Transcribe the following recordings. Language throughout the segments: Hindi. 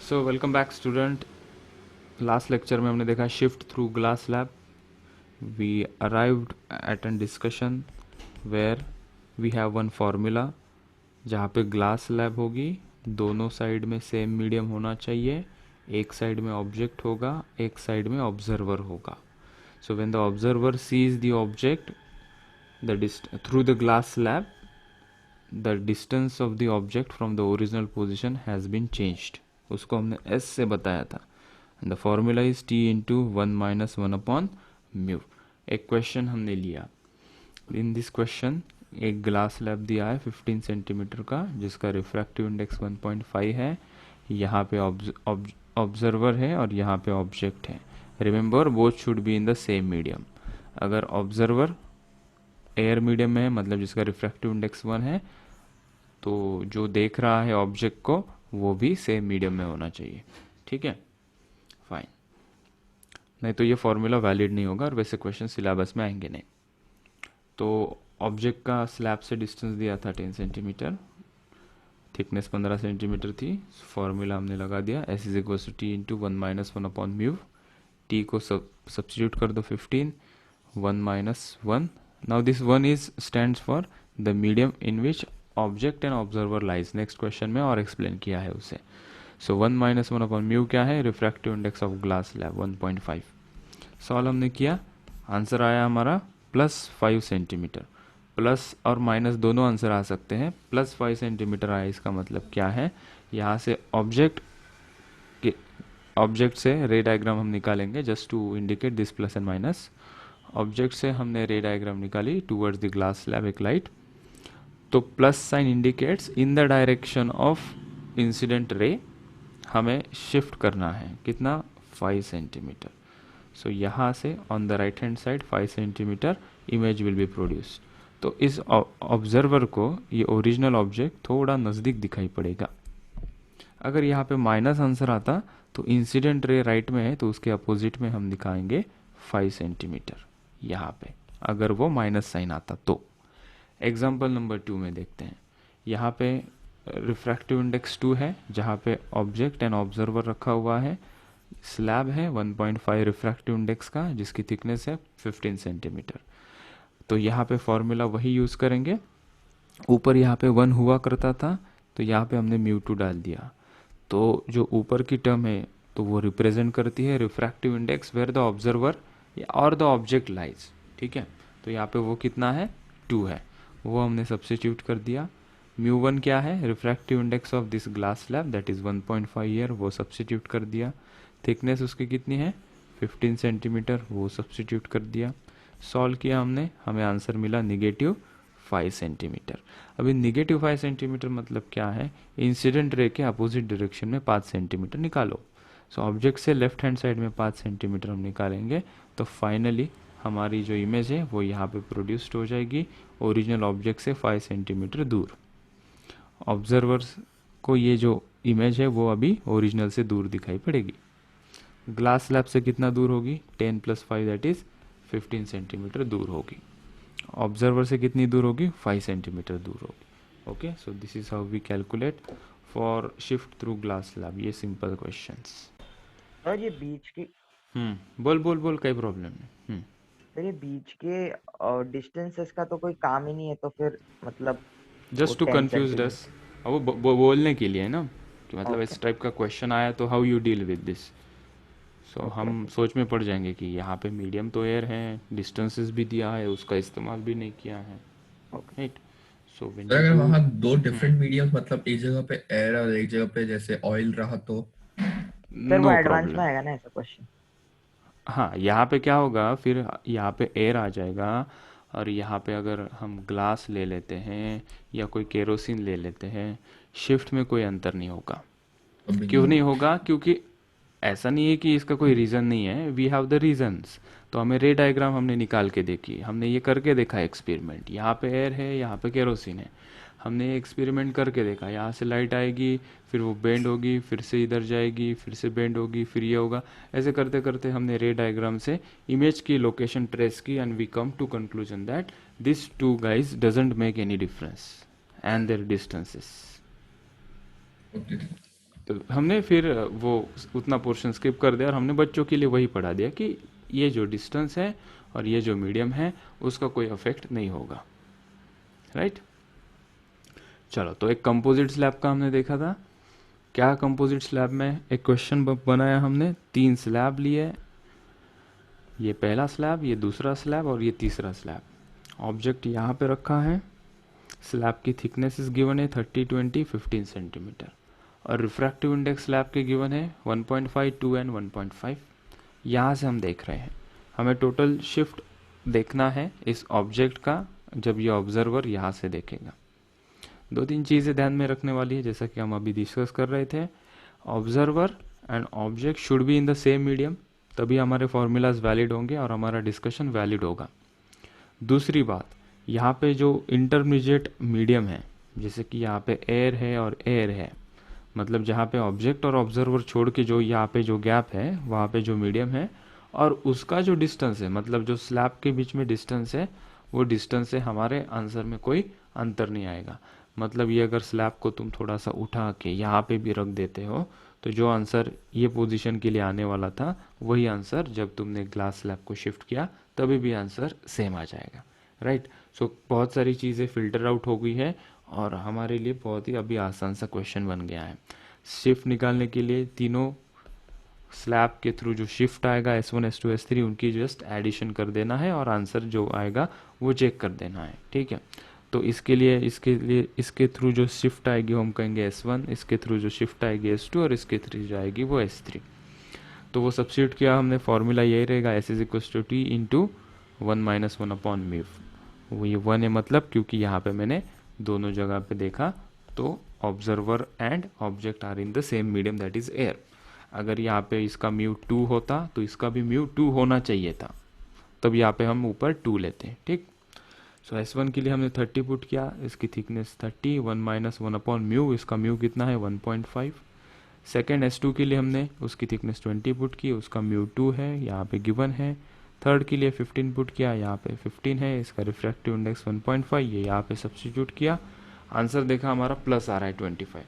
सो welcome back student. Last lecture में हमने देखा shift through glass slab. We arrived at an discussion where we have one formula जहाँ पे ग्लास स्लैब होगी, दोनों साइड में सेम मीडियम होना चाहिए, एक साइड में ऑब्जेक्ट होगा, एक साइड में ऑब्जर्वर होगा। So when the observer sees the object through the glass slab, the distance of the object from the original position has been changed. उसको हमने एस से बताया था। The formula is T into 1 - 1 upon mu. एक क्वेश्चन हमने लिया। इन दिस क्वेश्चन एक ग्लास स्लैब दिया है 15 सेंटीमीटर का, जिसका रिफ्रैक्टिव इंडेक्स 1.5 है। यहाँ पे ऑब्जर्वर है और यहाँ पे ऑब्जेक्ट है। Remember both should be in the same medium. अगर ऑब्जर्वर एयर मीडियम में है, मतलब जिसका रिफ्रैक्टिव इंडेक्स 1 है, तो जो देख रहा है ऑब्जेक्ट को वो भी सेम मीडियम में होना चाहिए। ठीक है, फाइन। नहीं तो ये फॉर्मूला वैलिड नहीं होगा और वैसे क्वेश्चन सिलेबस में आएंगे नहीं। तो ऑब्जेक्ट का स्लैब से डिस्टेंस दिया था 10 सेंटीमीटर, थिकनेस 15 सेंटीमीटर थी। फॉर्मूला हमने लगा दिया S is equal to T into 1 - 1 upon mu. T को सब्सटीट्यूट कर दो 15, 1 - 1। Now this 1 is stands for the medium in which object and observer lies. Next question में और एक्सप्लेन किया है उसे। सो 1 - 1 अपॉन म्यू क्या है? Refractive index of glass slab 1.5। Solve हमने किया, आंसर आया हमारा +5 सेंटीमीटर। प्लस और माइनस दोनों आंसर आ सकते हैं। +5 सेंटीमीटर आया, इसका मतलब क्या है? यहाँ से ऑब्जेक्ट से रे डायग्राम हम निकालेंगे just to indicate this plus and minus. Object से हमने रे डायग्राम निकाली टूवर्ड्स द ग्लास स्लैब एक लाइट। तो plus sign indicates in the direction of incident ray. हमें शिफ्ट करना है कितना? 5 सेंटीमीटर। सो यहाँ से on the right hand side 5 centimetre image will be produced. तो इस ऑब्जर्वर को ये ओरिजिनल ऑब्जेक्ट थोड़ा नज़दीक दिखाई पड़ेगा। अगर यहाँ पे माइनस आंसर आता तो इंसिडेंट रे राइट में है, तो उसके अपोजिट में हम दिखाएंगे 5 सेंटीमीटर यहाँ पे, अगर वो माइनस साइन आता तो। एग्जाम्पल नंबर 2 में देखते हैं। यहाँ पे रिफ्रैक्टिव इंडेक्स 2 है, जहाँ पे ऑब्जेक्ट एंड ऑब्जर्वर रखा हुआ है। स्लैब है 1.5 रिफ्रैक्टिव इंडेक्स का, जिसकी थिकनेस है 15 सेंटीमीटर। तो यहाँ पे फॉर्मूला वही यूज़ करेंगे। ऊपर यहाँ पे 1 हुआ करता था, तो यहाँ पे हमने μ2 डाल दिया। तो जो ऊपर की टर्म है तो वो रिप्रेजेंट करती है refractive index where the observer और द ऑब्जेक्ट लाइज। ठीक है, तो यहाँ पे वो कितना है? 2 है, वो हमने सब्स्टिट्यूट कर दिया। μ1 क्या है? Refractive index of this glass slab that is 1.5 year, वो सब्स्टिट्यूट कर दिया। थिकनेस उसकी कितनी है? 15 सेंटीमीटर, वो सब्स्टिट्यूट कर दिया। सॉल्व किया हमने, हमें आंसर मिला -5 सेंटीमीटर। अभी -5 सेंटीमीटर मतलब क्या है? इंसिडेंट रे के अपोजिट डायरेक्शन में 5 सेंटीमीटर निकालो। सो ऑब्जेक्ट से लेफ्ट हैंड साइड में 5 सेंटीमीटर हम निकालेंगे, तो फाइनली हमारी जो इमेज है वो यहाँ पे प्रोड्यूस्ड हो जाएगी ओरिजिनल ऑब्जेक्ट से 5 सेंटीमीटर दूर। ऑब्जर्वर्स को ये जो इमेज है वो अभी ओरिजिनल से दूर दिखाई पड़ेगी। ग्लास स्लैब से कितना दूर होगी? 10 + 5 दैट इज 15 सेंटीमीटर दूर होगी। ऑब्जर्वर से कितनी दूर होगी? 5 सेंटीमीटर दूर होगी। Okay, so this is how we calculate for shift through glass slab. ये सिंपल क्वेश्चंस। और ये बीच की बोल बोल बोल, कोई प्रॉब्लम नहीं। फिर ये बीच के डिस्टेंसेस का तो कोई काम ही नहीं है, तो फिर मतलब वो जस्ट टू 10 कंफ्यूज सेंटीमीटर। अस। अब वो बोलने के लिए है ना, कि मतलब ओके इस टाइप का क्वेश्चन आया तो how you deal with this. So okay हम ओके सोच में पड़ जाएंगे कि यहाँ पे मीडियम तो एयर है, डिस्टेंसेस भी दिया है, उसका इस्तेमाल भी नहीं किया है। ओके। राइट। सो व्हेन तो यू अगर डू। वहां दो डिफरेंट मीडियम मतलब एक जगह पे एयर और एक जगह पे जैसे ऑयल रहा तो फिर वो नो एडवांस में प्रॉब्लम। आएगा ना ऐसा क्वेश्चन। हाँ, यहाँ पे क्या होगा फिर? यहाँ पे एयर आ जाएगा, और यहाँ पे अगर हम ग्लास ले लेते हैं या कोई केरोसिन ले लेते हैं, शिफ्ट में कोई अंतर नहीं होगा। अब भी नहीं क्यों नहीं होगा। होगा? क्योंकि ऐसा नहीं है कि इसका कोई रीज़न नहीं है, वी हैव द रीजंस। तो हमें रे डायग्राम हमने निकाल के देखी, हमने ये करके देखा एक्सपेरिमेंट। यहाँ पे एयर है, यहाँ पे केरोसिन है। हमने ये एक्सपेरिमेंट करके देखा, यहाँ से लाइट आएगी, फिर वो बेंड होगी, फिर से इधर जाएगी, फिर से बेंड होगी, फिर ये होगा। ऐसे करते करते हमने रे डायग्राम से इमेज की लोकेशन ट्रेस की, and we come to conclusion that this two guys doesn't make any difference and their distances. Okay. तो हमने फिर वो उतना पोर्शन स्किप कर दिया और हमने बच्चों के लिए वही पढ़ा दिया कि ये जो डिस्टेंस है और ये जो मीडियम है उसका कोई अफेक्ट नहीं होगा, राइट। चलो, तो एक कंपोजिट स्लैब का हमने देखा था। क्या कंपोजिट स्लैब में एक क्वेश्चन बनाया हमने, 3 स्लैब लिए, ये पहला स्लैब, ये दूसरा स्लैब और ये तीसरा स्लैब। ऑब्जेक्ट यहाँ पे रखा है, स्लैब की थिकनेस इज गिवन है 30, 20, 15 सेंटीमीटर और रिफ्रैक्टिव इंडेक्स स्लैब के गिवन है 1.5, 2 एंड 1.5। यहाँ से हम देख रहे हैं हमें टोटल शिफ्ट देखना है इस ऑब्जेक्ट का जब ये ऑब्जर्वर यहाँ से देखेगा। 2-3 चीज़ें ध्यान में रखने वाली है जैसा कि हम अभी डिस्कस कर रहे थे। Observer and object should be in the same medium, तभी हमारे फॉर्मूलाज वैलिड होंगे और हमारा डिस्कशन वैलिड होगा। दूसरी बात, यहाँ पे जो इंटरमीडिएट मीडियम है, जैसे कि यहाँ पे एयर है और एयर है, मतलब जहाँ पे ऑब्जेक्ट और ऑब्जर्वर छोड़ के जो यहाँ पे जो गैप है वहाँ पे जो मीडियम है और उसका जो डिस्टेंस है, मतलब जो स्लैब के बीच में डिस्टेंस है, वो डिस्टेंस से हमारे आंसर में कोई अंतर नहीं आएगा। मतलब ये अगर स्लैब को तुम थोड़ा सा उठा के यहाँ पे भी रख देते हो तो जो आंसर ये पोजीशन के लिए आने वाला था वही आंसर जब तुमने ग्लास स्लैब को शिफ्ट किया तभी भी आंसर सेम आ जाएगा, राइट। सो बहुत सारी चीज़ें फिल्टर आउट हो गई है और हमारे लिए बहुत ही अभी आसान सा क्वेश्चन बन गया है। शिफ्ट निकालने के लिए तीनों स्लैब के थ्रू जो शिफ्ट आएगा S1, S2, S3 उनकी जस्ट एडिशन कर देना है और आंसर जो आएगा वो चेक कर देना है, ठीक है। तो इसके थ्रू जो शिफ्ट आएगी वो हम कहेंगे S1, इसके थ्रू जो शिफ्ट आएगी S2 और इसके थ्रू जो आएगी वो S3। तो वो सब्स्टिट्यूट किया हमने, फॉर्मूला यही रहेगा S is equal to T into 1-1/μ। वो ये 1 है मतलब क्योंकि यहाँ पे मैंने दोनों जगह पे देखा तो observer and object are in the same medium that is air. अगर यहाँ पे इसका μ2 होता तो इसका भी μ2 होना चाहिए था, तब यहाँ पे हम ऊपर 2 लेते हैं, ठीक। सो S1 के लिए हमने 30 पुट किया, इसकी थिकनेस 30, 1-1/μ, इसका म्यू कितना है 1.5। सेकेंड S2 के लिए हमने उसकी थिकनेस 20 पुट की, उसका μ2 है यहाँ पे गिवन है। थर्ड के लिए 15 पुट किया, यहाँ पे 15 है, इसका रिफ्रैक्टिव इंडेक्स 1.5, ये यहाँ पे सब्स्टिट्यूट किया। आंसर देखा हमारा प्लस आ रहा है 25,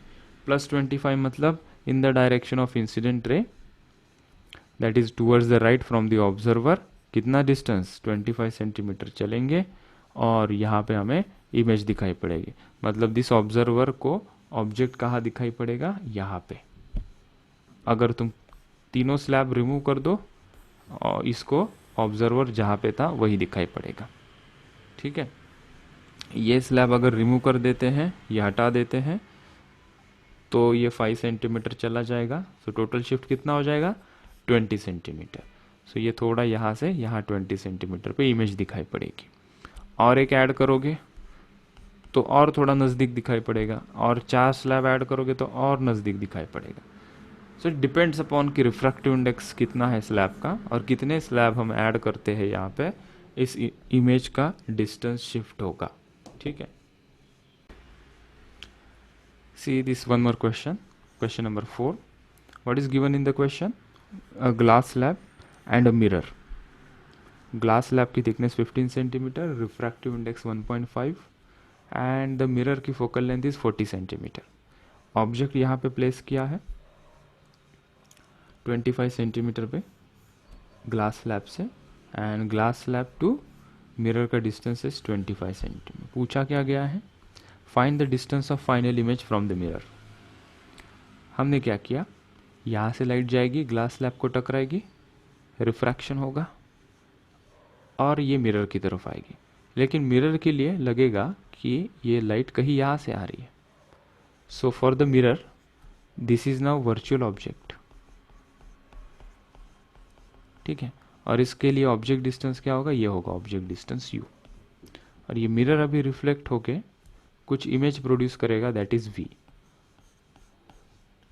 प्लस 25 मतलब इन द डायरेक्शन ऑफ इंसिडेंट रे that is towards the right from the observer. कितना डिस्टेंस 25 सेंटीमीटर चलेंगे और यहाँ पे हमें इमेज दिखाई पड़ेगी, मतलब दिस ऑब्जर्वर को ऑब्जेक्ट कहाँ दिखाई पड़ेगा, यहाँ पे। अगर तुम तीनों स्लैब रिमूव कर दो और इसको ऑब्जर्वर जहाँ पे था वही दिखाई पड़ेगा, ठीक है। ये स्लैब अगर रिमूव कर देते हैं, ये हटा देते हैं तो ये 5 सेंटीमीटर चला जाएगा। सो टोटल शिफ्ट कितना हो जाएगा 20 सेंटीमीटर। सो ये थोड़ा यहाँ से यहाँ 20 सेंटीमीटर पे इमेज दिखाई पड़ेगी। और एक ऐड करोगे तो और थोड़ा नज़दीक दिखाई पड़ेगा, और 4 स्लैब ऐड करोगे तो और नज़दीक दिखाई पड़ेगा। सो इट डिपेंड्स अपॉन कि रिफ्रैक्टिव इंडेक्स कितना है स्लैब का और कितने स्लैब हम ऐड करते हैं यहाँ पे, इस इमेज का डिस्टेंस शिफ्ट होगा, ठीक है। See this one more question, question number 4. What is given in the question? A glass slab and a mirror. Glass slab की thickness 15 centimeter, refractive index 1.5 and the mirror की focal length is 40 centimeter. Object यहाँ पे place किया है 25 सेंटीमीटर पे ग्लास स्लैब से and glass slab to mirror का डिस्टेंस इज 25 सेंटीमीटर। पूछा क्या गया है, find the distance of final image from the mirror. हमने क्या किया, यहाँ से लाइट जाएगी, ग्लास स्लैब को टकराएगी, रिफ्रैक्शन होगा और ये मिरर की तरफ आएगी। लेकिन मिरर के लिए लगेगा कि ये लाइट कहीं यहाँ से आ रही है। So for the mirror this is now virtual object, ठीक है। और इसके लिए ऑब्जेक्ट डिस्टेंस क्या होगा, ये होगा ऑब्जेक्ट डिस्टेंस u। और ये मिरर अभी रिफ्लेक्ट होके कुछ इमेज प्रोड्यूस करेगा दैट इज v,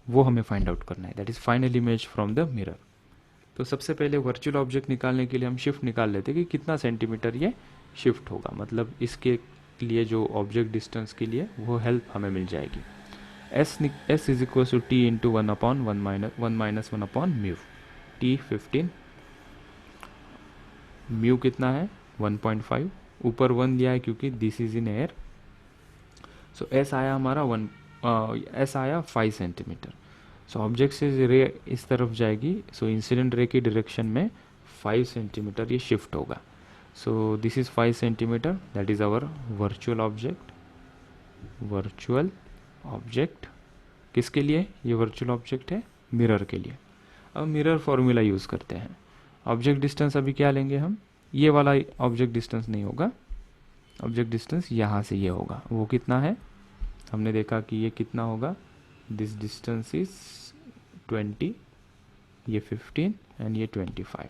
वो हमें फाइंड आउट करना है, that is final image from the mirror. तो सबसे पहले वर्चुअल ऑब्जेक्ट निकालने के लिए हम शिफ्ट निकाल लेते कि कितना सेंटीमीटर ये शिफ्ट होगा, मतलब इसके लिए जो ऑब्जेक्ट डिस्टेंस के लिए वो हेल्प हमें मिल जाएगी। s is equal to t into 1/1-1/μ। t 15, mu कितना है 1.5, ऊपर 1 दिया है क्योंकि this is in air. So S आया हमारा 5 सेंटीमीटर। सो ऑब्जेक्ट से रे इस तरफ जाएगी, सो इंसिडेंट रे की डायरेक्शन में 5 सेंटीमीटर ये शिफ्ट होगा. So this is 5 centimetre, that is our virtual object. Virtual object किसके लिए? ये वर्चुअल ऑब्जेक्ट है मिरर के लिए. अब मिरर फॉर्मूला यूज़ करते हैं. ऑब्जेक्ट डिस्टेंस अभी क्या लेंगे हम? ये वाला ऑब्जेक्ट डिस्टेंस नहीं होगा, ऑब्जेक्ट डिस्टेंस यहाँ से ये होगा. वो कितना है? हमने देखा कि ये कितना होगा. दिस डिस्टेंस इज 20, ये 15 एंड ये 25.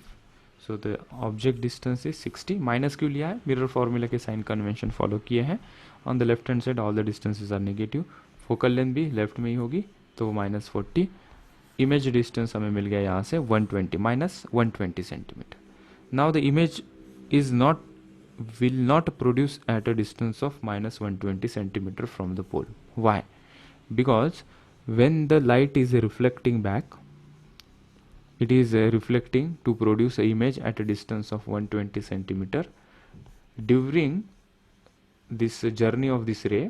So the object distance is 60. Minus क्यों लिया है? मिरर फॉर्मूला के साइन कन्वेंशन फॉलो किए हैं. On the left hand side all the distances are negative. Focal length भी लेफ्ट में ही होगी, तो -40. इमेज डिस्टेंस हमें मिल गया यहाँ से 120 minus 120 centimetre. Now the image is not will not produce at a distance of -120 centimeter from the pole. Why? Because when the light is reflecting back, it is reflecting to produce an image at a distance of 120 centimeter. During this journey of this ray,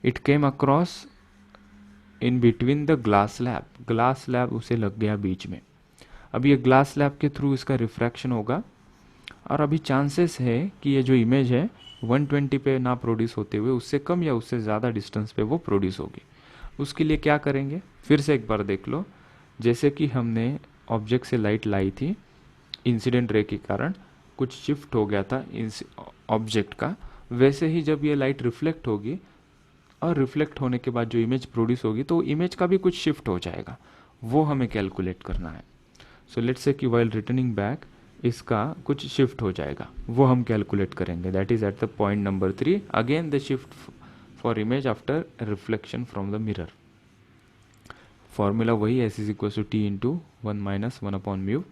it came across in between the glass slab. glass slab उसे लग गया बीच में. अब ये ग्लास स्लैब के थ्रू इसका रिफ्रैक्शन होगा, और अभी चांसेस है कि ये जो इमेज है 120 पे ना प्रोड्यूस होते हुए उससे कम या उससे ज़्यादा डिस्टेंस पे वो प्रोड्यूस होगी. उसके लिए क्या करेंगे? फिर से एक बार देख लो. जैसे कि हमने ऑब्जेक्ट से लाइट लाई थी, इंसिडेंट रे के कारण कुछ शिफ्ट हो गया था ऑब्जेक्ट का, वैसे ही जब ये लाइट रिफ्लेक्ट होगी और रिफ्लेक्ट होने के बाद जो इमेज प्रोड्यूस होगी तो इमेज का भी कुछ शिफ्ट हो जाएगा, वो हमें कैलकुलेट करना है. सो लेट्स से कि वाइल रिटर्निंग बैक इसका कुछ शिफ्ट हो जाएगा, वो हम कैलकुलेट करेंगे. That is at the point number 3. Again the shift for image after reflection from the mirror. Formula वही, S is equal to T into 1 minus 1 upon mu.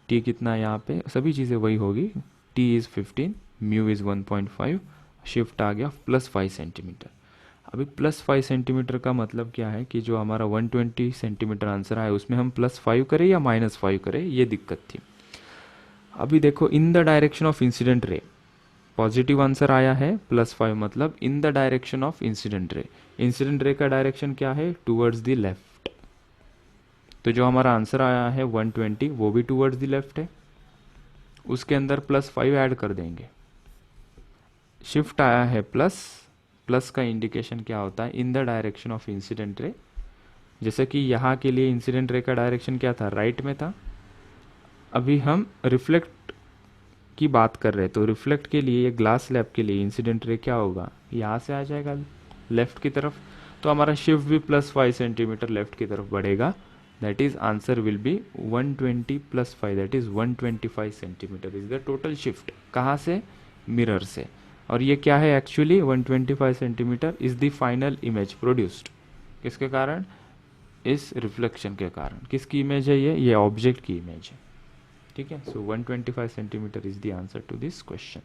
T कितना है यहाँ पे? सभी चीज़ें वही होगी. T is 15, mu is 1.5. Shift आ गया +5 सेंटीमीटर. अभी +5 सेंटीमीटर का मतलब क्या है कि जो हमारा 120 सेंटीमीटर आंसर आया उसमें हम +5 करें या -5 करें, ये दिक्कत थी. अभी देखो, इन द डायरेक्शन ऑफ इंसिडेंट रे पॉजिटिव आंसर आया है, +5 मतलब इन द डायरेक्शन ऑफ इंसिडेंट रे. इंसिडेंट रे का डायरेक्शन क्या है? Towards the left. तो जो हमारा आंसर आया है 120 वो भी टूवर्ड्स द लेफ्ट है. उसके अंदर +5 ऐड कर देंगे. शिफ्ट आया है प्लस का इंडिकेशन क्या होता है? इन द डायरेक्शन ऑफ इंसिडेंट रे. जैसे कि यहाँ के लिए इंसिडेंट रे का डायरेक्शन क्या था? राइट में था. अभी हम रिफ्लेक्ट की बात कर रहे हैं, तो रिफ्लेक्ट के लिए ये ग्लास स्लैब के लिए इंसिडेंट रे क्या होगा? यहाँ से आ जाएगा लेफ्ट की तरफ. तो हमारा शिफ्ट भी +5 सेंटीमीटर लेफ्ट की तरफ बढ़ेगा. That is answer will be 120 + 5, that is 125 centimetre is the total shift. कहाँ से? मिरर से. और ये क्या है actually? 125 centimetre is the final image produced. किसके कारण? इस रिफ्लेक्शन के कारण. किसकी इमेज है ये ऑब्जेक्ट की इमेज है. ठीक है. So 125 centimetre is the answer to this question.